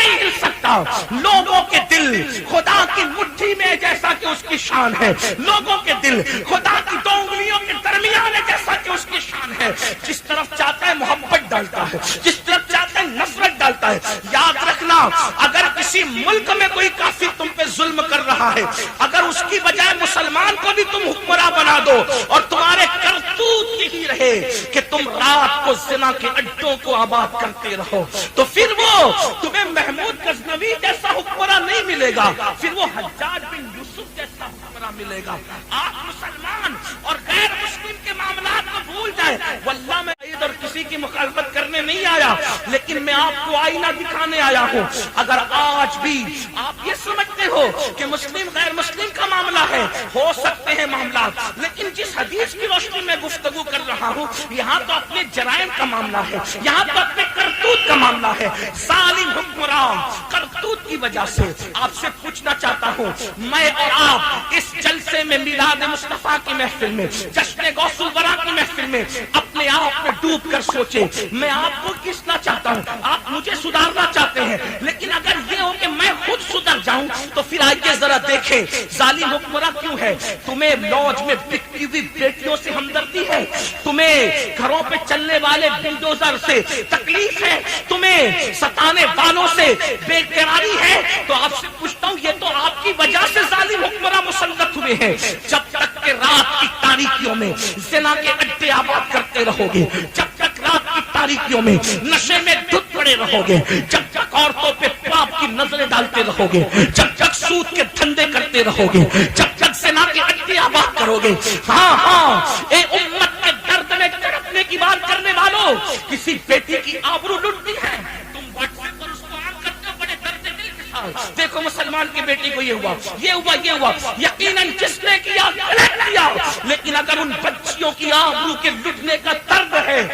نہیں ہل سکتا. لوگوں کے دل خدا کی مٹھی میں جیسا کہ اس کی شان ہے. لوگوں کے دل خدا کی دو انگلیوں کے درمیان ہے جیسا کہ اس کی شان ہے. جس طرف چاہتا ہے محبت ڈالتا ہے, جس طرف چاہتا ہے نفرت ڈالتا ہے. یاد رکھنا, اگر کسی ملک میں کوئی کافر تم پہ ظلم کر رہا ہے, اگر اس کی بجائے مسلمان کو بھی تم حکمراں بنا دو اور تمہارے کرتوت یہی رہے کہ تم رات کو زنا کے اڈوں کو آباد کرتے رہو, تو پھر وہ تمہیں محمود غزنوی جیسا حکمراں نہیں ملے گا, پھر وہ حجاج بن یوسف جیسا حکمراں ملے گا. آپ مسلمان اور غیر مسلم کے معاملات کو بھول جائیں. واللہ میں عید اور کسی کی مخالفت کرنے نہیں آیا, لیکن میں آپ کو آئینہ دکھانے آیا ہوں. اگر آج بھی آپ یہ سمجھتے ہو کہ مسلم غیر مسلم کا معاملہ ہے, ہو سکتے ہیں معاملات, لیکن جس حدیث کی روشنی میں گفتگو کر رہا ہوں, یہاں تو اپنے جرائم کا معاملہ ہے, یہاں تو اپنے کرتوت کا معاملہ ہے. ظالم حکمران کرتوت کی وجہ سے آپ سے پوچھنا چاہتا ہوں, میں اور آپ اس جلسے میں میلاد مصطفیٰ کی محفل میں, جشن غوث الورا کی محفل میں اپنے آپ میں ڈوب کر سوچے, میں آپ کو کسنا چاہتا ہوں, آپ مجھے سدھارنا چاہتے ہیں, لیکن اگر یہ ہو کہ میں خود سدھر جاؤں تو پھر آئیے ذرا دیکھیں ظالم حکمراں کیوں ہے. تمہیں لوج میں بکتی ہوئی بیٹیوں سے ہمدردی ہے, تمہیں گھروں پہ چلنے والے بلڈوزر سے تکلیف ہے, تمہیں ستانے والوں سے بے قراری ہے, تو آپ سے پوچھتا ہوں یہ تو آپ کی وجہ سے ظالم حکمراں مسلط ہوئے ہیں. جب تک کہ رات کی تاریکیوں میں زنا کے اڈے آباد کرتے رہو گے, جب تک رات کی تاریکیوں میں نشے میں دھت پڑے رہو گے, جب تک عورتوں پہ پاپ کی نظریں ڈالتے رہو گے, جب تک سود کے دھندے کرتے رہو گے, جب تک زنا کے اڈے آباد کرو گے. ہاں ہاں, اے امت کے درد میں تڑپنے کی بات کرنے والوں, کسی بیٹی کی آبرو لٹتی ہے, تم واٹس ایپ پر اس کو عام کرتے ہو بڑے درد دل کے ساتھ. دیکھو مسلمان کی بیٹی کو یہ ہوا, یہ ہوا, یہ ہوا, یقیناً جس نے کیا غلط کیا, لیکن اگر ان بچیوں کی آبرو کے لٹنے کا درد ہے,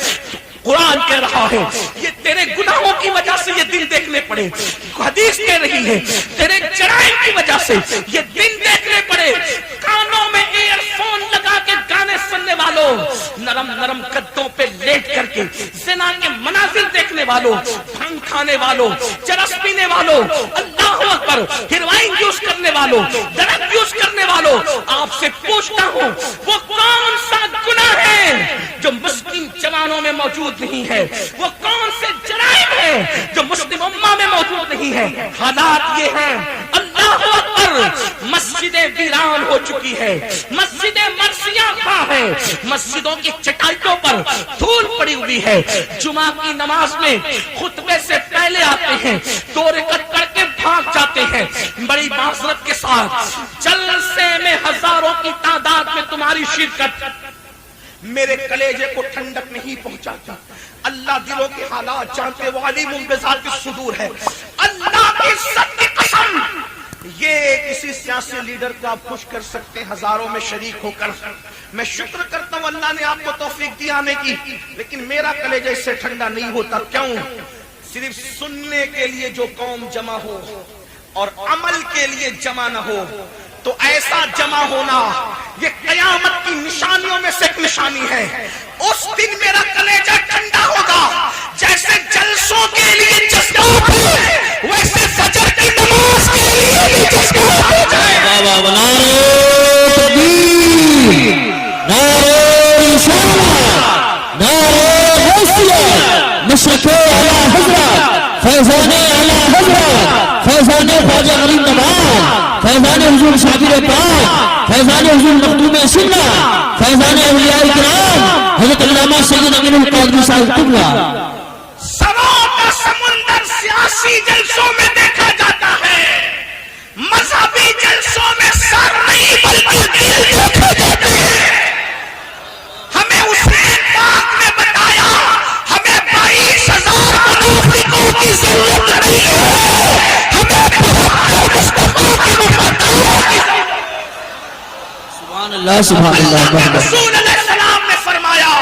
قرآن کہہ رہا ہے یہ تیرے گناہوں کی وجہ سے یہ دن دیکھنے پڑے. حدیث کہہ رہی ہے تیرے جرائم کی وجہ سے یہ دن دیکھنے پڑے. کانوں میں ایئر فون لگا کے گانے سننے والوں, نرم نرم قدوں پہ لیٹ کر کے زنا کے مناظر دیکھنے والوں, بھنگ کھانے والوں, چرس پینے والوں, اللہ اکبر, ہیروئن یوز کرنے والوں, ڈرگ یوز کرنے والوں, آپ سے پوچھتا ہوں وہ کون سا گناہ ہے جو مسلم جوانوں میں موجود نہیں ہے, وہ کون سے جرائم ہیں جو مسلم امہ میں موجود نہیں ہے. حالات یہ ہیں, اللہ اکبر, مسجدیں ویران ہو چکی ہے, مسجدیں مرثیہ خواہ ہیں, مسجدوں کی چٹائیوں پر دھول پڑی ہوئی ہے, جمعہ کی نماز میں خطبے سے پہلے آتے ہیں, 2 رکعت پڑھ کے بھاگ جاتے ہیں. بڑی معذرت کے ساتھ جلسے میں ہزاروں کی تعداد میں تمہاری شرکت میرے کلیجے کو ٹھنڈک نہیں پہنچاتی. اللہ دلوں کے حالات جانتے, وہ علیم بذات الصدور ہے. اللہ کی عزت کی قسم, یہ کسی سیاسی لیڈر کو آپ خوش کر سکتے ہیں ہزاروں میں شریک ہو کر. میں شکر کرتا ہوں اللہ نے آپ کو توفیق دی آنے کی, لیکن میرا کلیجہ اس سے ٹھنڈا نہیں ہوتا. کیوں؟ صرف سننے کے لیے جو قوم جمع ہو اور عمل کے لیے جمع نہ ہو, تو ایسا جمع ہونا یہ قیامت کی نشانیوں میں سے ایک نشانی ہے. اس دن میرا کلیجہ ٹھنڈا ہوگا, جیسے جلسوں کے لیے جذبہ ہوتا ہے ویسے فجر کی نماز کے لیے بھی جذبہ ہو جائے. نعرہ تکبیر, نعرہ رسالت, نعرہ غوثیہ, مشرق اعلی حضرت, فیضان اعلی حضرت, فیضان خواجہ غریب نواز, فیضان حضور شاگرد پاک, فیضان حضور مخدوم سنت, فیضان اولیاء کرام حضرت علامہ سید امین القادری صاحب قبلہ. سروں کا سمندر سیاسی جلسوں میں دیکھا جاتا ہے, مذہبی جلسوں میں سر نہیں بلکہ دل دیکھے جاتے ہیں. ہمیں حسین پاک نے بتایا ہمیں 22,000 منافقوں کی ضرورت نہیں ہے, ہمیں مصطفیٰ کی مفادات کی ضرورت. سبحان اللہ, سبحان اللہ. رسول علیہ السلام نے فرمایا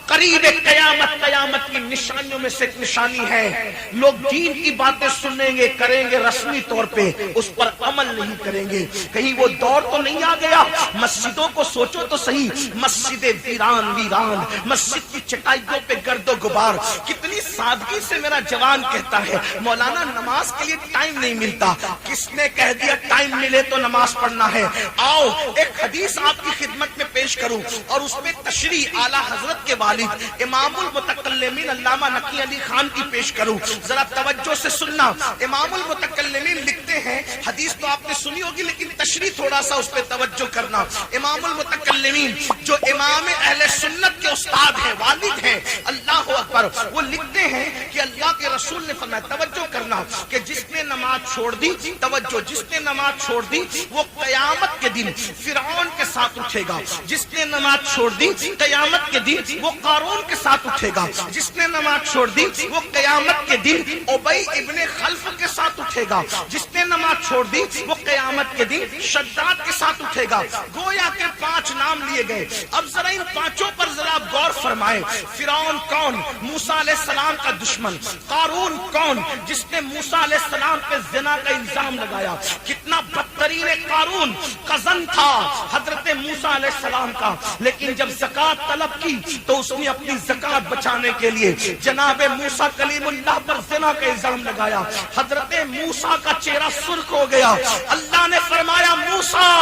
قریب قیامت قیامت کی نشانیوں میں سے ایک نشانی ہے، لوگ دین کی باتیں سنیں گے، کریں گے رسمی طور پہ، اس پر عمل نہیں کریں گے۔ کہیں وہ دور تو نہیں آ گیا؟ مسجدوں کو سوچو تو صحیح، مسجدیں ویران ویران، مسجد کی چٹائیوں پہ گرد و غبار۔ کتنی سادگی سے میرا جوان کہتا ہے مولانا نماز کے لیے ٹائم نہیں ملتا۔ کس نے کہہ دیا ٹائم ملے تو نماز پڑھنا ہے؟ آؤ ایک حدیث آپ کی خدمت میں پیش کروں اور اس میں تشریح اعلیٰ حضرت کے والد امام المتکلمین علامہ نقی علی خان کی پیش کروں، ذرا توجہ سے سننا۔ امام المتکلمین لکھتے ہیں، حدیث تو آپ نے سنی ہوگی لیکن تشریح تھوڑا سا اس پہ توجہ کرنا۔ امام المتکلمین جو امام اہل سنت کے استاد ہیں، والد ہیں، اللہ اکبر، وہ لکھتے ہیں کہ اللہ کے رسول نے فرمایا، توجہ کرنا، کہ جس نے نماز چھوڑ دی، توجہ، جس نے نماز چھوڑ دی وہ قیامت کے دن فرعون کے ساتھ اٹھے گا۔ جس نے نماز چھوڑ دی قیامت کے دن وہ قارون کے ساتھ اٹھے گا۔ جس نے نماز چھوڑ دی وہ قیامت کے دن ابی ابن خلف کے ساتھ اٹھے گا۔ جس نے نماز چھوڑ دی وہ قیامت کے دن شداد کے ساتھ اٹھے گا۔ گویا کے 5 نام لیے گئے۔ اب ذرا ان 5 پر ذرا غور فرمائیں۔ فرعون کون؟ موسیٰ علیہ السلام کا دشمن۔ قارون کون؟ جس نے موسیٰ علیہ السلام پہ زنا کا الزام لگایا۔ کتنا بدترین قارون، کزن تھا حضرت موسیٰ علیہ السلام کا، لیکن جب زکات طلب کی تو اس نے اپنی زکات بچانے کے لیے جناب موسیٰ کلیم اللہ پر زنا کا الزام لگایا۔ حضرت موسیٰ کا چہرہ سرخ ہو گیا۔ اللہ نے فرمایا موسیٰ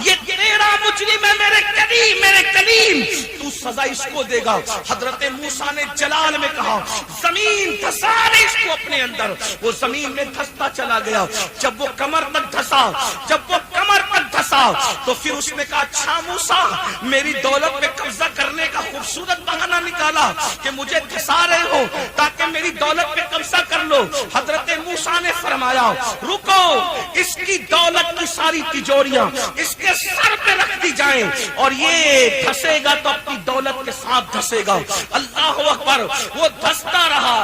یہ تیرا مجرم ہے، میرے کلیم، تو سزا اس کو دے گا۔ حضرت موسیٰ نے جلال میں کہا زمین دھسا دے اس کو اپنے اندر۔ وہ زمین میں دھستا چلا گیا۔ جب وہ کمر تک دھسا تو پھر اس نے کہا اچھا موسیٰ میری دولت پہ قبضہ کرنے کا خوبصورت بہانہ نکالا کہ مجھے دھسا رہے ہو تاکہ میری دولت پہ قبضہ کر لو۔ حضرت موسیٰ نے فرمایا رکو، اس کی دولت کی ساری تجوریاں اس کے سر پہ رکھ دی جائیں اور یہ دھسے گا تو اپنی دولت کے ساتھ دھسے گا۔ اللہ اکبر، وہ دھستا رہا۔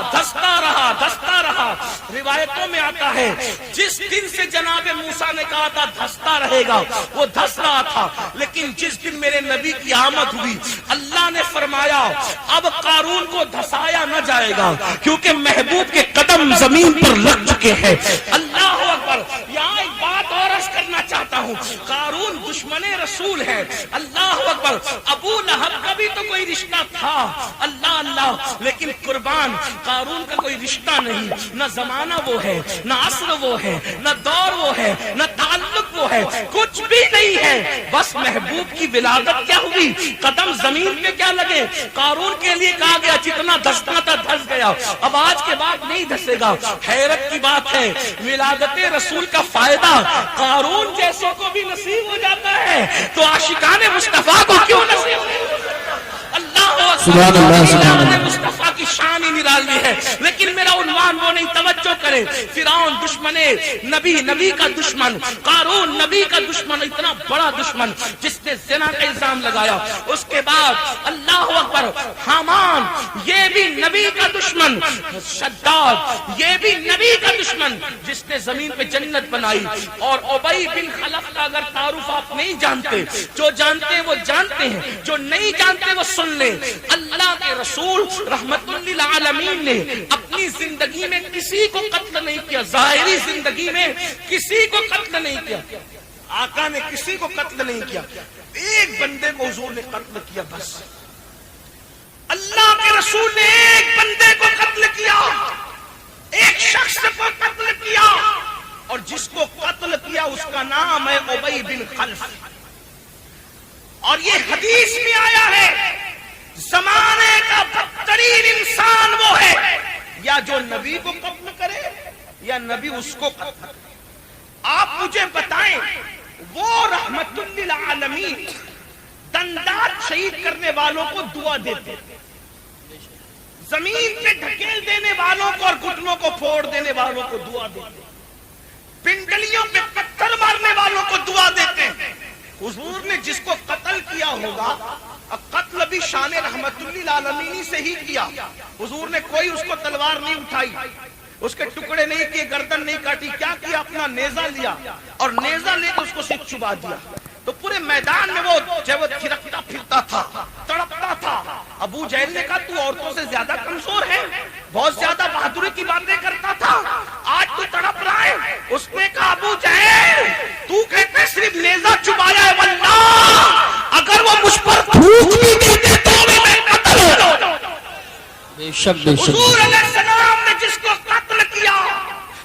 روایتوں میں آتا ہے جس دن سے جناب موسیٰ نے کہا تھا دھستا رہے گا وہ دھس رہا تھا، لیکن جس دن میرے نبی کی آمد ہوئی اللہ نے فرمایا اب قارون کو دھسایا نہ جائے گا کیونکہ محبوب کے قدم زمین پر لگ چکے ہیں۔ اللہ اکبر، یہاں ایک بات اور عرض کرنا چاہتا ہوں، قارون دشمن رسول ہے۔ اللہ اکبر، ابو لہب کا بھی تو کوئی رشتہ تھا، اللہ، لیکن قربان قارون کا کوئی رشتہ نہیں، نہ زمانہ وہ ہے، نہ عصر وہ ہے، نہ دور وہ ہے، نہ تعلق وہ ہے، کچھ بھی نہیں ہے۔ بس محبوب کی ولادت کیا ہوئی، قدم زمین پہ کیا لگے۔ قارون کے لیے کہا گیا جتنا دھسنا تھا دھس گیا، اب آج کے بعد نہیں دھسے گا۔ حیرت کی بات ہے ولادت رسول کا فائدہ قارون جیسوں کو بھی نصیب ہو جاتا ہے تو عاشقان مصطفیٰ کو کیوں نصیب نہیں؟ سبحان اللہ، مصطفیٰ کی شان ہی نرالی ہے۔ لیکن میرا عنوان وہ نہیں، توجہ کریں۔ فرعون دشمن نبی کا دشمن، قارون نبی کا دشمن، اتنا بڑا دشمن جس نے زنا کا الزام لگایا۔ اس کے بعد اللہ اکبر، حامان یہ بھی نبی کا دشمن، شداد یہ بھی نبی کا دشمن جس نے زمین پہ جنت بنائی۔ اور ابی بن خلف کا اگر تعارف آپ نہیں جانتے، جو جانتے ہیں وہ جانتے ہیں، جو نہیں جانتے وہ سن لیں۔ اللہ کے رسول رحمت للعالمین نے اپنی زندگی میں کسی کو قتل نہیں کیا، ظاہری زندگی میں کسی کو قتل نہیں کیا، آقا نے کسی کو قتل نہیں کیا، ایک بندے کو حضور نے قتل کیا بس۔ اللہ کے رسول نے ایک بندے کو قتل کیا، ایک شخص کو قتل کیا، اور جس کو قتل کیا اس کا نام ہے ابی بن خلف۔ اور یہ حدیث میں آیا ہے زمانے کا بدترین انسان وہ ہے یا جو نبی کو قتل کرے یا نبی اس کو قتل کرے۔ آپ مجھے بتائیں وہ رحمت للعالمین دندات شہید کرنے والوں کو دعا دیتے، زمین پہ ڈھکیل دینے والوں کو اور گھٹنوں کو پھوڑ دینے والوں کو دعا دیتے، پنڈلیوں پہ پتھر مارنے والوں کو دعا دیتے۔ حضور نے جس کو قتل کیا ہوگا، قتل بھی شان رحمت للعالمین سے ہی کیا، حضور نے کوئی اس کو تلوار نہیں اٹھائی، اس کے ٹکڑے نہیں کیے، گردن نہیں کاٹی، کیا کیا، اپنا نیزہ لیا اور نیزہ لے کر اس کو صرف چبا دیا۔ تو پورے میدان میں وہ تھرکتا پھرتا تھا، تڑپتا تھا۔ ابو جہل نے کہا تو عورتوں سے زیادہ کمزور ہے، بہت زیادہ بہادری کی باتیں کرتا تھا، آج تو تڑپ رہا ہے۔ اس نے کہا ابو جہل تو کہتے صرف نیزہ چبایا ہے، واللہ اگر وہ مجھ پر تھوک بھی دیتے تو بھی میں قتل ہو جاؤں۔ بے شک بے شک حضور علیہ السلام نے جس کو قتل کیا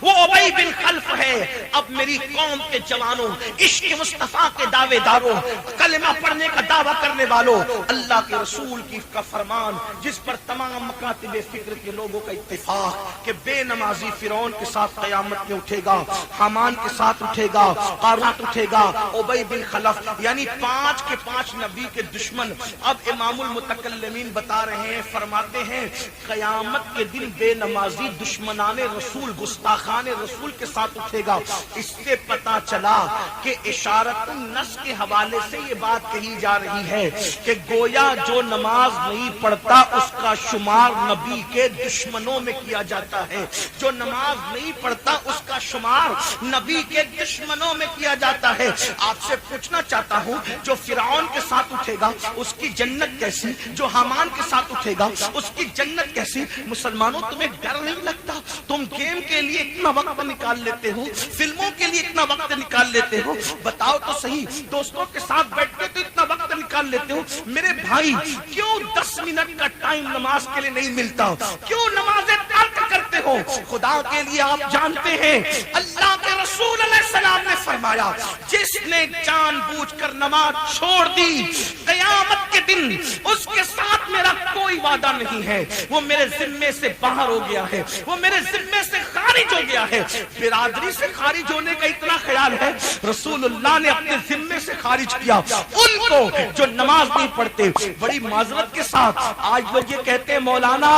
وہ ابی بن خلف ہے۔ اب میری قوم کے جوانوں، عشق مصطفیٰ کے دعوے داروں، کلمہ پڑھنے کا دعویٰ کرنے والوں، اللہ کے رسول کی کا فرمان جس پر تمام مکاتب فکر کے لوگوں کا اتفاق کہ بے نمازی فرعون کے ساتھ قیامت میں اٹھے گا، حامان کے ساتھ اٹھے گا، قارون اٹھے گا، ابی بن خلف، یعنی 5 کے 5 نبی کے دشمن۔ اب امام المتکلمین بتا رہے ہیں، فرماتے ہیں قیامت کے دن بے نمازی دشمنان رسول، گستاخان رسول کے ساتھ اٹھے گا۔ اس سے پتا چلا کہ اشارت النص کے حوالے سے یہ بات کہی جا رہی ہے کہ گویا جو نماز نہیں پڑھتا اس کا شمار نبی کے دشمنوں میں کیا جاتا ہے، جو نماز نہیں پڑھتا اس کا شمار نبی کے دشمنوں میں کیا جاتا ہے۔ آپ سے پوچھنا چاہتا ہوں جو فرعون کے ساتھ اٹھے گا اس کی جنت کیسی، جو حامان کے ساتھ اٹھے گا اس کی جنت کیسی؟ مسلمانوں تمہیں ڈر نہیں لگتا؟ تم گیم کے لیے اتنا وقت نکال لیتے ہو، فلموں کے لیے اتنا وقت نکال لیتے ہو، بتاؤ تو صحیح، دوستوں کے ساتھ بیٹھتے تو اتنا وقت نکال لیتے ہو۔ میرے بھائی کیوں 10 منٹ کا ٹائم نماز کے لیے نہیں ملتا؟ کیوں نمازیں ترک کرتے ہو؟ خدا کے لیے آپ جانتے ہیں اللہ کے رسول علیہ السلام نے فرمایا جس نے جان بوجھ کر نماز چھوڑ دی قیامت کے دن اس کے ساتھ میرا کوئی وعدہ نہیں ہے، وہ میرے ذمے سے باہر ہو گیا ہے، وہ میرے ذمے سے خارج ہو گیا ہے۔ برادری سے خارج ہونے کا اتنا خیال ہے، رسول اللہ نے اپنے ذمے سے خارج کیا ان کو جو نماز نہیں پڑھتے۔ بڑی معذرت کے ساتھ آج لوگ یہ کہتے ہیں مولانا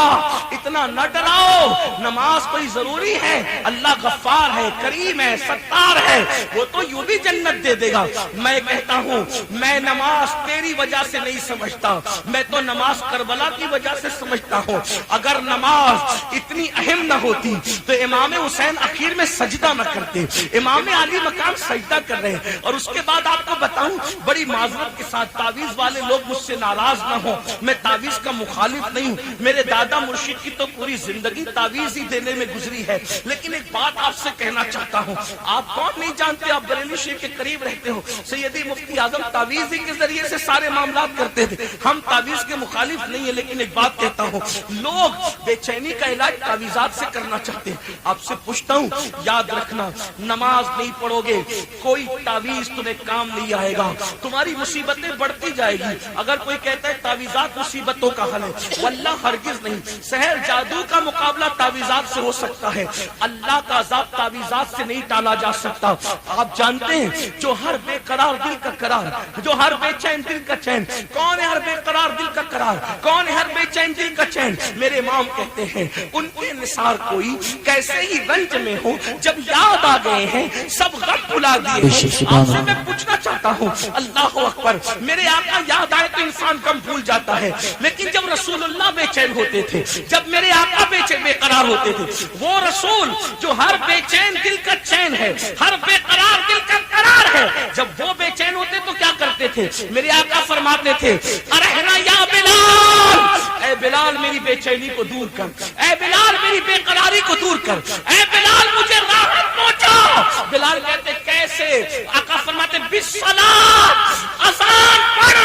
اتنا نہ ڈراؤ، نماز کوئی ضروری ہے، اللہ غفار ہے، کریم ہے، ستار ہے، وہ تو یوں بھی جنت دے دے گا۔ میں کہتا ہوں میں نماز تیری وجہ سے نہیں سمجھتا، میں تو نماز کربلا کی وجہ سے سمجھتا ہوں۔ اگر نماز اتنی اہم نہ ہوتی تو امام حسین اخیر میں سجدہ نہ کرتے، امام علی مقام سجدہ کر رہے ہیں۔ اور اس کے بعد آپ کو بتاؤں بڑی معذرت کے ساتھ تعویذ والے لوگ مجھ سے ناراض نہ ہوں، میں تعویذ کا مخالف نہیں ہوں، میرے دادا مرشد کی تو پوری زندگی تعویذ ہی دینے میں گزری ہے، لیکن ایک بات آپ سے کہنا چاہتا ہوں، آپ کون نہیں جانتے، آپ بریلی شیخ کے قریب رہتے ہو، سیدی مفتی اعظم تعویذ ہی کے ذریعے سے سارے معاملات کرتے تھے، ہم تعویذ کے مخالف نہیں ہیں، لیکن ایک بات کہتا ہوں لوگ بے چینی کا علاج تعویذات سے کرنا چاہتے ہیں۔ آپ سے پوچھتا ہوں یاد رکھنا نماز نہیں پڑھو گے کوئی تعویذ تمہیں کام نہیں آئے گا، تمہاری مصیبتیں بڑھتی جائے گی۔ اگر کوئی کہتا ہے تعویذات مصیبتوں کا حل ہے، واللہ ہرگز نہیں، سحر جادو کا مقابلہ تعویذات سے ہو سکتا ہے، اللہ کا عذاب تعویذات سے نہیں ٹالا جا سکتا۔ آپ جانتے ہیں جو ہر بے قرار دل کا قرار، جو ہر بے چین دل کا چین، کون ہے ہر بے قرار دل کا قرار، کون ہے ہر بے چین دل کا چین؟ میرے امام کہتے ہیں ان کے نثار کوئی کیسے ہی رنج میں ہو، جب یاد آ گئے ہیں سب غم بھلا دیے ہیں۔ آپ سے میں پوچھنا چاہتا ہوں اللہ اکبر، میرے آقا یاد آئے تو انسان غم بھول جاتا ہے، لیکن جب رسول اللہ بے چین ہوتے تھے، جب میرے آقا بے قرار ہوتے تھے، وہ رسول جو ہر بے چین دل کا چین ہے، ہر بے قرار دل کا قرار ہے، جب وہ بے چین ہوتے تو کیا کرتے تھے؟ میرے آقا فرماتے تھے ارحنا یا بلال، اے بلال میری بے چینی کو دور کر، اے بلال میری بے قراری کو دور کر، اے بلال مجھے راحت پہنچا۔ بلال کہتے کیسے؟ آقا فرماتے بالصلاۃ، اذان پڑھ،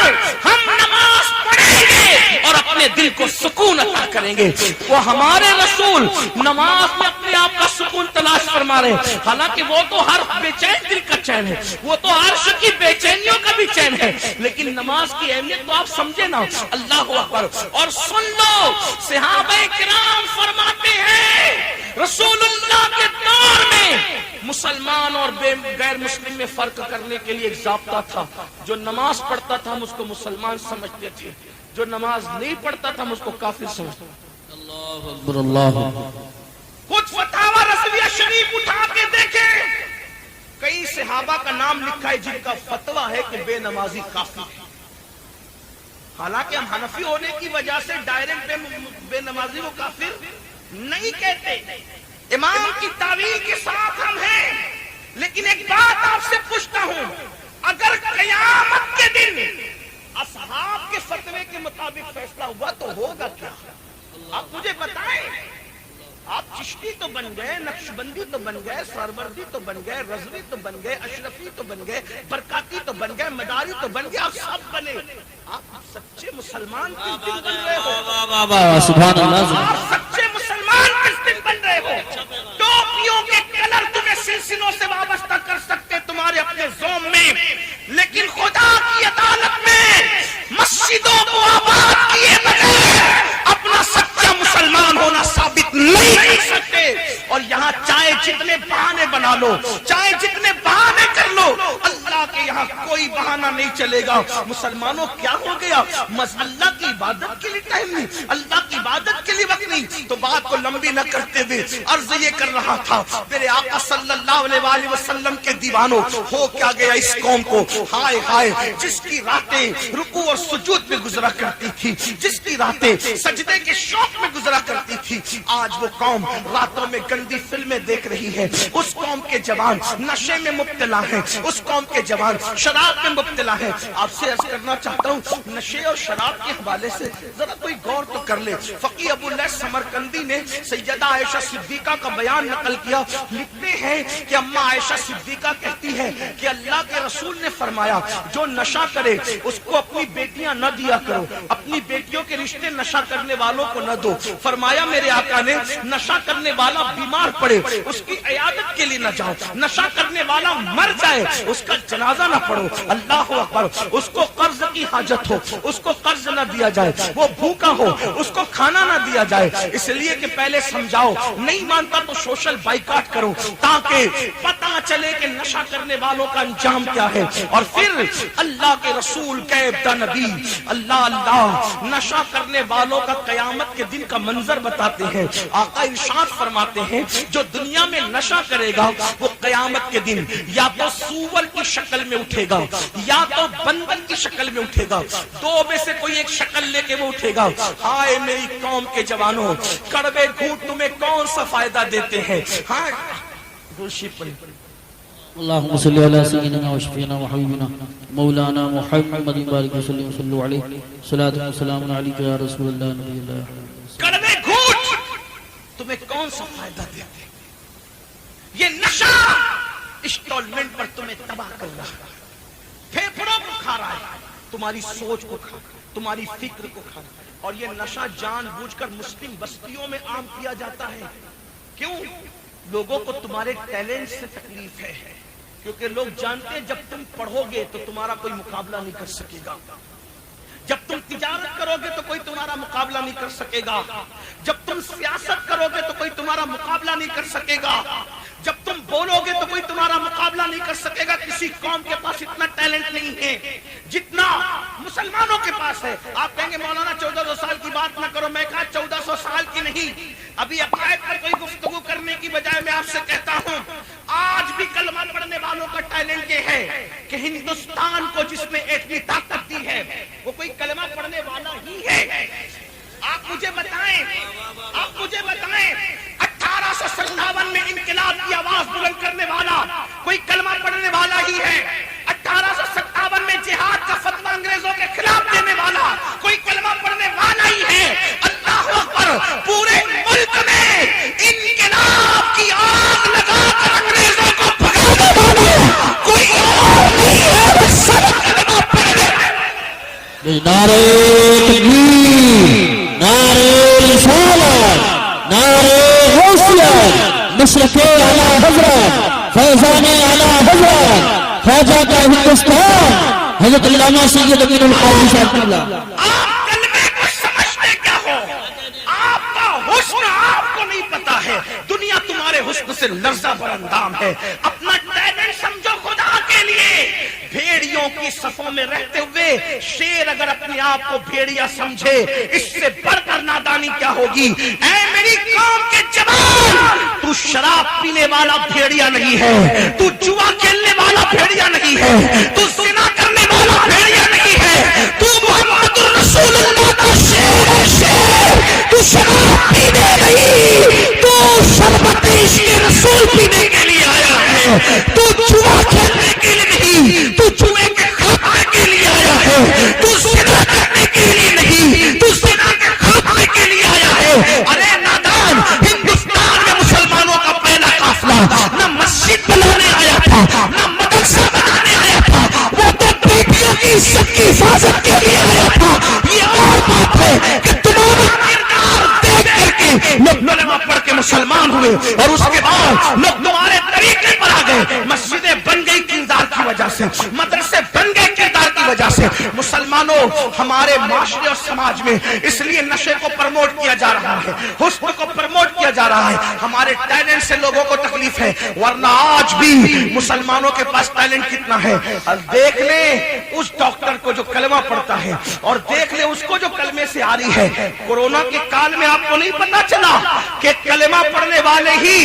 ہم نماز پڑھیں گے اور اپنے دل کو سکون عطا کریں گے۔ وہ ہمارے رسول نماز میں اپنے آپ کا سکون تلاش فرما رہے ہیں، حالانکہ وہ تو ہر بے چین دل کا چین ہے، وہ تو عرش کی بے چینیوں کا بھی چین ہے، لیکن نماز کی اہمیت تو آپ سمجھے نا۔ اللہ اکبر۔ اور سن لو صحابہ کرام فرماتے ہیں رسول اللہ کے دور میں مسلمان اور غیر مسلم میں فرق کرنے کے لیے ایک ضابطہ تھا، جو نماز پڑھتا تھا ہم اس کو مسلمان سمجھتے تھے، جو نماز نہیں پڑھتا تھا ہم اس کو کافر سمجھتے تھے۔ اللہ اکبر اللہ اکبر۔ خود فتاوی رضویہ شریف اٹھا کے دیکھیں، کئی صحابہ کا نام لکھا ہے جن کا فتویٰ ہے کہ بے نمازی کافر ہے۔ حالانکہ ہم حنفی ہونے کی وجہ سے ڈائریکٹ بے نمازی کو کافر نہیں کہتے، امام کی تعویل کے ساتھ ہم ہیں، لیکن ایک بات آپ سے پوچھتا ہوں، اگر قیام آپ کے فتوے کے مطابق فیصلہ ہوا تو ہوگا کیا؟ آپ مجھے بتائیں. آپ چشتی تو بن گئے، نقشبندی تو بن گئے، سہروردی تو بن گئے، رضوی تو بن گئے، اشرفی تو بن گئے، برکاتی تو بن گئے، مداری تو بن گئے، آپ سب بنے. آپ سچے مسلمان کس دن بن رہے ہو؟ سبحان اللہ. آپ سچے مسلمان کس دن بن رہے ہو؟ ٹوپیوں کے کلر تمہیں سلسلوں سے وابستہ کر سکتے تمہارے اپنے زوم میں، لیکن خدا کی عدالت میں مسجدوں کو آباد کیے بغیر اپنا سچا مسلمان ہونا ثابت نہیں کر سکتے. اور یہاں چاہے جتنے بہانے بنا لو، چاہے جتنے بہانے کر لو، اللہ کے یہاں کوئی بہانہ نہیں چلے گا. مسلمانوں کیا ہو گیا؟ اللہ کی عبادت کے لیے ٹائم نہیں، اللہ کی عبادت کے لیے وقت نہیں. تو بات کو لمبی نہ کرتے ہوئے عرض یہ کر رہا تھا، میرے آقا صلی اللہ علیہ وآلہ وسلم کے دیوانوں، ہو کیا گیا اس قوم کو؟ ہائے ہائے، جس کی راتیں رکوع اور سجود میں گزرا کرتی تھی، جس کی راتیں سجدے کے شوق میں گزرا کرتی تھی، آج وہ قوم راتوں میں گندی فلمیں دیکھ رہی ہے. اس قوم کے جوان نشے میں مبتلا ہیں، اس قوم کے جوان شراب میں مبتلا ہیں. آپ سے عرض کرنا چاہتا ہوں، نشے اور شراب کے حوالے سے ذرا کوئی غور تو کر لے. فقیہ ابو اللیث سمرقندی نے سیدہ عائشہ صدیقہ کا بیان نقل کیا. لکھتے ہیں کہ اماں عائشہ صدیقہ کہتی ہے کہ اللہ کے رسول نے فرمایا، جو نشہ کرے اس کو اپنی بیٹیاں نہ دیا کرو، اپنی بیٹیوں کے رشتے نشہ کرنے والوں کو نہ دو. فرمایا میرے آقا نے، نشہ کرنے والا بیمار پڑے اس کی عیادت کے لیے نہ جاؤ، نشہ کرنے والا مر جائے اس کا جنازہ نہ پڑھو. اللہ اکبر. اس کو قرض کی حاجت ہو اس کو قرض نہ دیا جائے، وہ بھوکا ہو اس کو کھانا نہ دیا جائے. اس لیے کہ پہلے سمجھاؤ، نہیں مانتا تو سوشل بائیکاٹ کرو تاکہ پتہ چلے کہ نشہ کرنے والوں کا انجام کیا ہے. اور پھر اللہ کے رسول کہتا نبی اللہ اللہ نشہ کرنے والوں کا قیامت کے دن کا منظر بتاتے ہیں. آقا ارشاد فرماتے ہیں، جو دنیا میں نشہ کرے گا وہ قیامت کے دن یا تو سور کی شکل میں اٹھے گا یا تو بندر کی شکل میں اٹھے گا. دو میں سے کوئی ایک شکل لے کے وہ اٹھے گا. ہائے میری قوم کے جوانوں، کڑوے گھونٹ تمہیں کون سا فائدہ دیتے ہیں؟ ہاں دوشی پڑی. اللهم صل على سيدنا وشفينا وحبيبنا مولانا محمد بارك وسلم صلوا عليه صلاة وسلام عليك يا رسول الله نبي الله. کڑوے گھونٹ تمہیں کون سا فائدہ دیتے ہیں؟ یہ نشہ انسٹالمنٹ پر تمہیں تباہ کر رہا ہے، پھیپھڑوں کو کھا رہا ہے، تمہاری سوچ کو کھا رہا ہے، تمہاری فکر کو کھا رہا ہے. اور یہ نشہ جان بوجھ کر مسلم بستیوں میں عام کیا جاتا ہے. کیوں؟ لوگوں کو تمہارے ٹیلنٹ سے تکلیف ہے، کیونکہ لوگ جانتے ہیں جب تم پڑھو گے تو تمہارا کوئی مقابلہ نہیں کر سکے گا، جب تم تجارت کرو گے تو کوئی تمہارا مقابلہ نہیں کر سکے گا، جب تم سیاست کرو گے تو کوئی تمہارا مقابلہ نہیں کر سکے گا، جب تم بولو گے تو کوئی تمہارا مقابلہ نہیں کر سکے گا. کسی قوم کے پاس اتنا ٹیلنٹ نہیں ہے جتنا مسلمانوں کے پاس ہے. آپ کہیں گے مولانا 1400 سال کی بات نہ کرو. میں کہا 1400 سال کی نہیں، ابھی عقائد پر کوئی گفتگو کرنے کی بجائے میں آپ سے کہتا ہوں، آج بھی کلمہ پڑھنے والوں کا ٹیلنٹ یہ ہے کہ ہندوستان کو جس نے ایٹمی طاقت دی ہے وہ کوئی کلمہ پڑھنے والا ہی ہے. آپ مجھے بتائیں 1857 میں انقلاب کی آواز بلند کرنے والا کوئی کلمہ پڑھنے والا ہی ہے. 1857 میں جہاد کا فتویٰ انگریزوں کے خلاف دینے والا کوئی کلمہ پڑھنے والا ہی ہے. اللہ اکبر. پورے ملک میں انقلاب کی آگ لگا کر انگریزوں کو بھگانے والا کوئی اور نہیں ہے، بس سب کلمہ پڑھنے. نعرہ تکبیر، نعرہ رسالت، نعرہ حیثیت، مشرق اعلیٰ حضرت، فیضان اعلیٰ حضرت، خواجہ کا ہندوستان، حضرت علامہ سید امین القومی صاحب اللہ. آپ کلمے کو سمجھتے کیا ہو؟ آپ کا حسن آپ کو نہیں پتا ہے. دنیا تمہارے حسن سے لرزہ بر اندام ہے. اپنا ٹیلنٹ سمجھو خدا کے لیے. بھیڑیوں کی صفوں میں رہتے ہوئے شیر اگر اپنے آپ کو بھیڑیا سمجھے، اس سے بڑھ کر نادانی کیا ہوگی؟ اے میری قوم کے جوان، تو شراب پینے والا بھیڑیا نہیں ہے، تو جوا کھیلنے والا بھیڑیا نہیں ہے، تو زنا کرنے والا بھیڑیا نہیں ہے، تو محمد رسول اللہ کا شیر ہے. شیر تو شراب پینے نہیں، تو شربت عشق رسول پینے کے لیے آیا ہے. تو جوا کھیلنے کے لیے نہیں، تو جوئے کے خاتمے کے لیے آیا ہے. تو زنا آیا تھا، نہ مدرسہ بنانے آیا تھا، وہ تو بیٹیوں کی عزت کی حفاظت کے لیے آیا تھا۔ یہ اور بات ہے کہ تمہارا کردار دیکھ کر کے لوگ کلمہ پڑھ کے مسلمان ہوئے اور اس کے بعد لوگ تمہارے طریقے پر آ گئے۔ مسجدیں بن گئی کردار کی وجہ سے، مدرسے بن گئے کردار کی وجہ سے۔ مسلمانوں، ہمارے معاشرے اور سماج میں اس لیے نشے کو پروموٹ کیا جا رہا ہے، حسن کو پروموٹ کیا جا رہا ہے، ہمارے ٹیلنٹ سے لوگوں کو تکلیف ہے، ورنہ آج بھی مسلمانوں کے پاس ٹیلنٹ کتنا ہے۔ دیکھ لیں اس ڈاکٹر کو جو کلمہ پڑھتا ہے اور دیکھ لیں اس کو جو کلمے سے آ رہی ہے۔ کورونا کے کال میں آپ کو نہیں پتا چلا کہ کلمہ پڑھنے والے ہی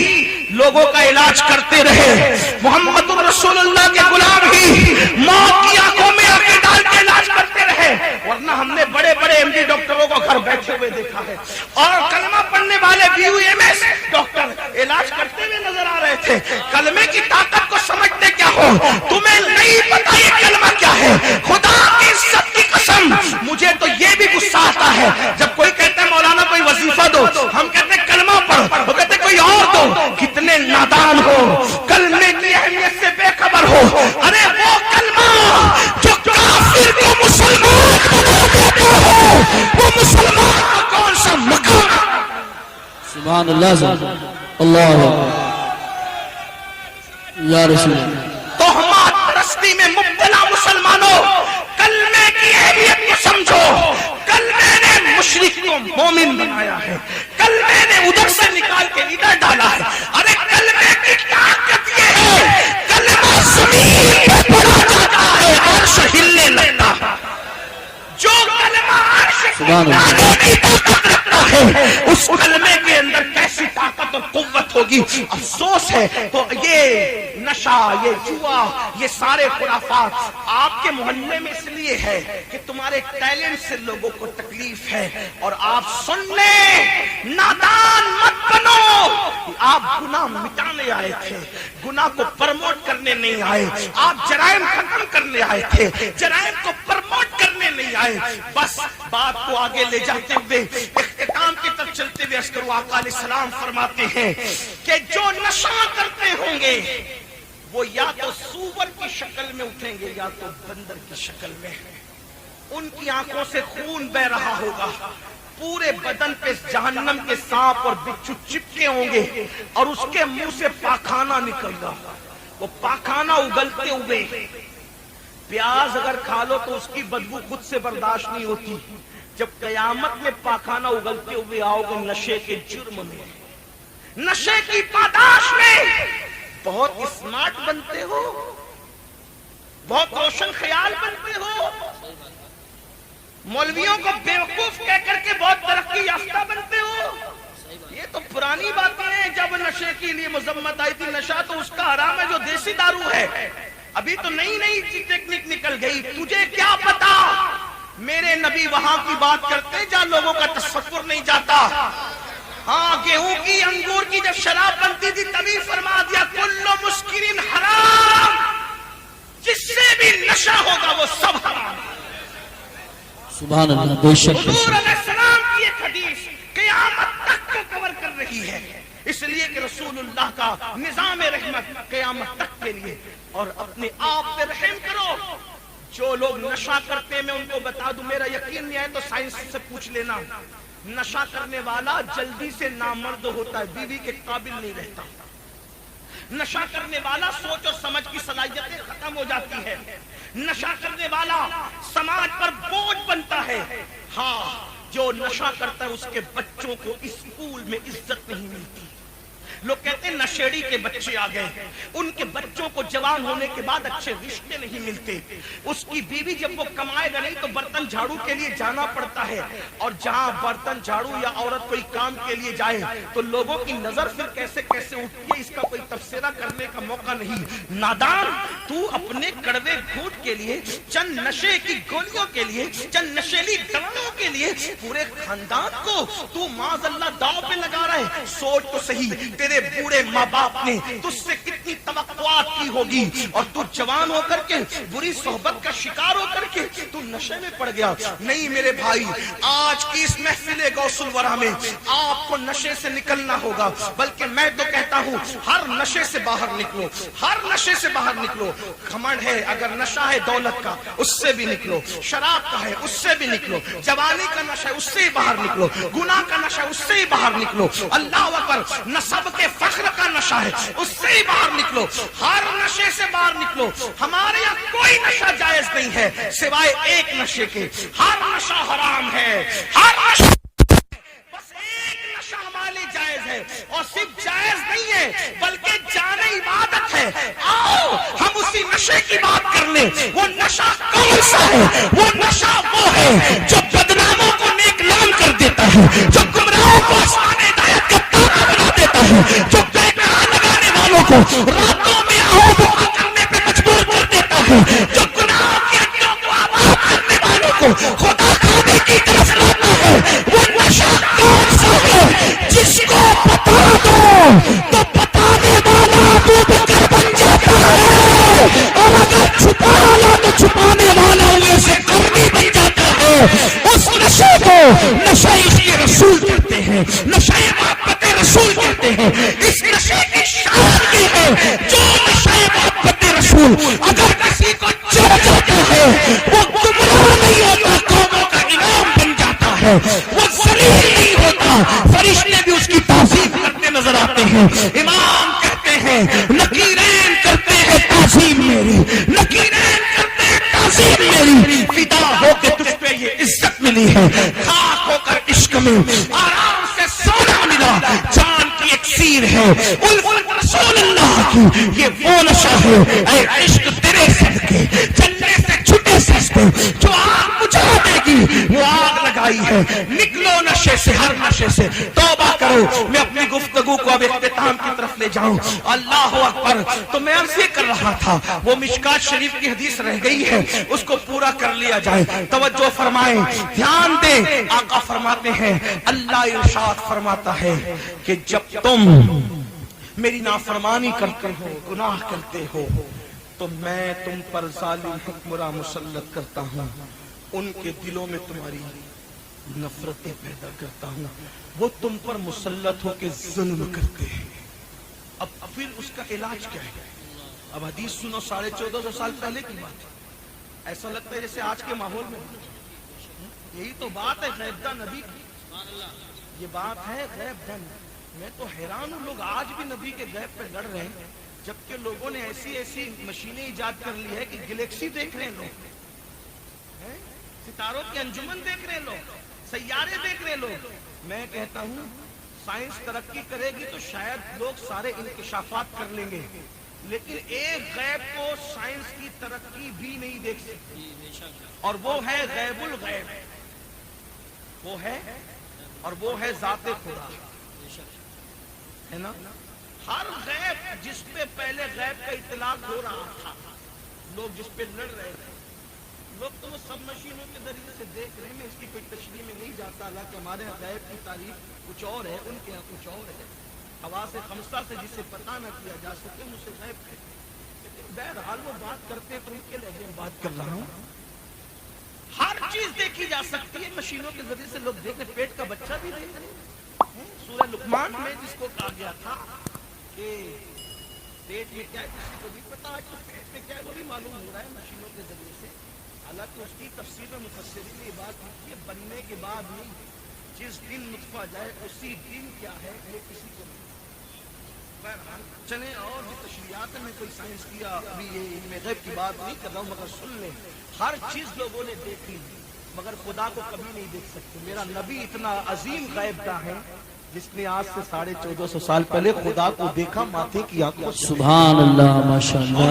لوگوں کا علاج کرتے رہے، محمد رسول اللہ کے غلام ہی موت کی آنکھوں میں آنکھیں ڈال کے علاج کرتے رہے، ورنہ ہم نے بڑے بڑے ایم ڈی ڈاکٹروں کو گھر بیٹھے ہوئے دیکھا ہے، اور کلمہ پڑھنے والے BUMS ڈاکٹر علاج کرتے ہوئے نظر آ رہے تھے۔ کلمے کی طاقت کو سمجھتے کیا ہو؟ تمہیں نہیں پتا یہ کلمہ کیا ہے؟ خدا کی عزت کی قسم، مجھے تو یہ بھی غصہ آتا ہے جب کوئی کہتا ہے مولانا کوئی وظیفہ دو، ہم کہتے ہیں کلمہ پڑھ، وہ کہتے ہیں کوئی اور دو۔ کتنے نادان ہو، کلمے کی اہمیت سے بے خبر ہو۔ ارے وہ کلمہ جو کافر کو مسلمان بنا دیتا ہے، وہ مسلمان کو کون سا مقام؟ سبحان اللہ، اللہ یا رسول اللہ۔ تہمات پرستی میں مبتلا مسلمانوں، کلمے کی اہمیت کو سمجھو۔ کلمے نے مشرک کو مومن بنایا ہے، کلمے نے ادھر سے نکال کے ادھر ڈالا ہے۔ ارے کلمے کی طاقت یہ ہے، کلمہ زمین پہ پڑا جاتا ہے عرش ہلنے لگتا ہے۔ جو کلمہ عرش ہلانے کی طاقت رکھتا ہے، اس کلمے کے اندر کیسی طاقت اور قوت ہوگی۔ افسوس ہے تو یہ نشہ، یہ جوا، یہ سارے خرافات آپ کے محلے میں اس لیے ہے کہ تمہارے ٹیلنٹ سے لوگوں کو تکلیف ہے، اور آپ سن لیں، نادان مت بنو۔ آپ گناہ مٹانے آئے تھے، گناہ کو پرموٹ کرنے نہیں آئے۔ آپ جرائم ختم کرنے آئے تھے، جرائم کو پرموٹ کرنے نہیں آئے۔ بس بات کو آگے لے جاتے ہوئے اختتام کی طرف چلتے ہوئے عسکر آقا علیہ السلام فرماتے ہیں کہ جو نشہ کرتے ہوں گے وہ یا تو سور کی شکل میں اٹھیں گے یا تو بندر کی شکل میں، ان کی آنکھوں سے خون بہ رہا ہوگا، پورے بدن پہ جہنم کے سانپ اور بچھو چپکے ہوں گے، اور اس کے منہ سے پاخانہ نکل گا۔ وہ پاخانہ اگلتے ہوئے، پیاز اگر کھا لو تو اس کی بدبو خود سے برداشت نہیں ہوتی، جب قیامت میں پاخانہ اگلتے ہوئے آؤ گے نشے کے جرم میں، نشے کی پاداش میں۔ بہت اسمارٹ بنتے ہو، بہت روشن خیال بنتے ہو، مولویوں کو بیوقوف کہہ کر کے بہت ترقی یافتہ بنتے ہو۔ یہ تو پرانی باتیں ہیں، جب نشے کے لیے مذمت آئی تھی، نشہ تو اس کا حرام ہے جو دیسی دارو ہے، ابھی تو نئی نئی ٹیکنیک نکل گئی۔ تجھے کیا پتا؟ میرے نبی وہاں کی بات کرتے جہاں لوگوں کا تصور نہیں جاتا۔ ہاں، گیہوں کی انگور کی جب شراب بنتی تھی تبھی فرما دیا کل مسکرین حرام، جس سے بھی نشہ ہوگا وہ سب حرام۔ سبحان اللہ، بے شک حضور علیہ السلام کی ایک حدیث قیامت تک کو کور کر رہی ہے، اس لیے کہ رسول اللہ کا نظام رحمت قیامت تک کے لیے۔ اور اپنے آپ پہ رحم کرو۔ جو لوگ نشہ کرتے ہیں میں ان کو بتا دوں، میرا یقین نہیں ہے تو سائنس سے پوچھ لینا، نشہ کرنے والا جلدی سے نامرد ہوتا ہے، بیوی کے قابل نہیں رہتا۔ نشہ کرنے والا سوچ اور سمجھ کی صلاحیتیں ختم ہو جاتی ہے، نشہ کرنے والا سماج پر بوجھ بنتا ہے۔ ہاں، جو نشہ کرتا ہے اس کے بچوں کو اسکول میں عزت نہیں ملتی۔ لوگ کہتے ہیں نشیڑی کے بچے آ گئے، ان کے بچوں کو جوان ہونے کے بعد اچھے رشتے نہیں ملتے۔ اس کی بیوی جب وہ کمائے گا نہیں تو برتن جھاڑو کے لیے جانا پڑتا ہے، اور جہاں برتن جھاڑو یا عورت کوئی کام کے لیے جائے تو لوگوں کی نظر پھر کیسے کیسے اٹھتی ہے، اس کا کوئی تبصرہ کرنے کا موقع نہیں۔ نادان، تو اپنے کڑوے گھونٹ کے لیے، چند نشے کی گولیوں کے لیے، چند نشیلی دواؤں کے لیے پورے خاندان کو تو معاذ اللہ داؤ پہ لگا رہا ہے۔ سوچ تو صحیح، تیرے بوڑھے ماں باپ نے تجھ سے کتنی توقعات کی کی ہوگی اور تو جوان ہو کر کے بری صحبت کا شکار ہو کر کے تو نشے میں پڑ گیا. نہیں میرے بھائی، آج کی اس محفل غوث الورا میں آپ کو نشے سے نکلنا ہوگا. بلکہ میں تو کہتا ہوں ہر نشے سے باہر نکلو، ہر نشے سے باہر نکلو. گھمنڈ ہے، اگر نشہ ہے دولت کا اس سے بھی نکلو، شراب کا ہے اس سے بھی نکلو، جوانی کا نشہ ہے اس سے ہی باہر نکلو، گناہ کا نشہ اس سے ہی باہر نکلو، اللہ اکبر نسب کے فخر کا نشہ ہے اس سے ہی باہر نکلو. ہر نشے سے باہر نکلو. ہمارے یہاں کوئی نشہ جائز نہیں ہے سوائے ایک نشے کے. ہر نشہ حرام ہے، ہر نشہ، بس ایک نشہ ہمارے لیے جائز ہے. اور صرف جائز نہیں ہے بلکہ جان عبادت ہے. آؤ ہم اسی نشے کی بات کر لیں. وہ نشہ کون سا ہے؟ وہ نشہ وہ ہے جو بدناموں کو نیک نام کر دیتا ہے، جو گمراہوں کو آسان ہدایت کا تارا بنا دیتا ہے، جو بیکار لگانے والوں کو راتوں میں آہو بکا کرنے پہ مجبور کر دیتا ہے، جو گناہوں کی ہڈیوں کو آباد کرنے والوں کو خدا کھانے کی طرف لاتا ہے. وہ نشہ کون سا ہے؟ جس کو بتا دو تو بتانے والا تو بکر بن جاتا ہے، اور اگر چھپا لا تو چھپانے والا ان سے کرنی بن جاتا ہے. اس نشے کو نشہ عشق رسول کہتے ہیں، نشہ محبت رسول کہتے ہیں. اس نشے کی شان یہ ہے جو نشہ محبت رسول اگر کسی کو چڑھ جاتا ہے وہ گمراہ نہیں ہوتا، قوموں کا امام بن جاتا ہے. وہ ذلیل نہیں ہوتا، فرشتے بھی اس کی تعظیم کرتے نظر آتے ہیں. امام کہتے ہیں نکیرین کرتے ہیں تعظیم میری، نکیرین کرتے ہیں تعظیم میری. فدا ہو کے تجھ پہ یہ عزت ملی ہے، خاک ہو کر عشق میں آرام سے سونا ملا. جان کی اکسیر ہے الفت رسول اللہ کی، یہ وہ نشہ ہے اے عشق تیرے صدقے چلنے سے چھٹے سستے جو آگ بجھا دے گی وہ آگ لگائی ہے. نکلو نشے سے، ہر نشے سے توبہ کرو. میں اپنی گفتگو کو اب اختتام کی طرف لے جاؤں. اللہ اکبر. تو میں عرض یہ کر رہا تھا وہ مشکات شریف کی حدیث رہ گئی ہے، اس کو پورا کر لیا جائے. توجہ فرمائیں، دھیان دیں. آقا فرماتے ہیں، اللہ ارشاد فرماتا ہے کہ جب تم میری نافرمانی کرتے ہو، گناہ کرتے ہو، تو میں تم پر ظالم حکمراں مسلط کرتا ہوں، ان کے دلوں میں تمہاری نفرتیں پیدا کرتا ہوں، وہ تم پر مسلط ہو کے ظلم کرتے ہیں. اب پھر اس کا علاج کیا ہے؟ اب حدیث سنو، 1450 سال پہلے کی بات ہے. ایسا لگتا ہے جیسے آج کے ماحول میں. یہی تو بات ہے غیب داں نبی کی، یہ بات ہے غیب داں. میں تو حیران ہوں، لوگ آج بھی نبی کے غیب پہ لڑ رہے ہیں، جبکہ لوگوں نے ایسی ایسی مشینیں ایجاد کر لی ہے کہ گلیکسی دیکھ رہے ہیں لوگ، ستاروں کی انجمن دیکھ رہے ہیں لوگ، سیارے دیکھ رہے ہیں لوگ. میں کہتا ہوں سائنس ترقی کرے گی تو شاید لوگ سارے انکشافات کر لیں گے، لیکن ایک غیب کو سائنس کی ترقی بھی نہیں دیکھ سکتی، اور وہ ہے غیب الغیب. وہ ہے اور وہ ہے ذات خدا، ہے نا. ہر غیب جس پہ پہلے غیب کا اطلاق ہو رہا تھا، لوگ جس پہ لڑ رہے تھے، لوگ تو وہ سب مشینوں کے ذریعے سے دیکھ رہے ہیں. میں اس کی کوئی تشریح میں نہیں جاتا، حالانکہ ہمارے غیب کی تعریف کچھ اور ہے، ان کے یہاں کچھ اور ہے. حواس خمسہ سے جسے پتہ نہ کیا جا سکے اسے غیب ہے. لیکن بہرحال وہ بات کرتے تو ان کے لہجے میں بات کر رہا ہوں. ہر چیز دیکھی جا سکتی ہے مشینوں کے ذریعے سے. لوگ دیکھ رہے، پیٹ کا بچہ بھی دیکھ رہے. سورہ لقمان میں جس کو کہا گیا تھا کہ پیٹ میں کیا ہے کسی کو بھی پتا، آج تو پیٹ میں کیا ہے وہ بھی معلوم ہو رہا ہے مشینوں کے ذریعے سے. حالانکہ اس کی تفسیر میں مفسرین نے یہ بات کی کہ بننے کے بعد نہیں، جس دن نطفہ جائے اسی دن کیا ہے یہ کسی کو نہیں. چلیں اور بھی تشریحات میں کوئی سائنس کیا ابھی یہ علم غیب کی بات نہیں کر رہا ہوں، مگر سن لیں ہر چیز لوگوں نے دیکھی مگر خدا کو کبھی نہیں دیکھ سکتے. میرا نبی اتنا عظیم غیب داں ہے جس نے آج سے 1450 سال پہلے خدا کو دیکھا ماتھے کی آنکھوں سے. سبحان اللہ، ماشاءاللہ.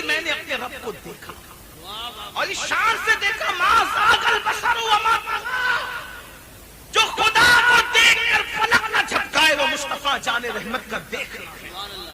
میں نے اپنے رب کو دیکھا اور اس شان سے دیکھا، ما زاغ البصر وما طغى. جو خدا کو دیکھ کر فلک نہ جھپکائے وہ مصطفیٰ جان رحمت کا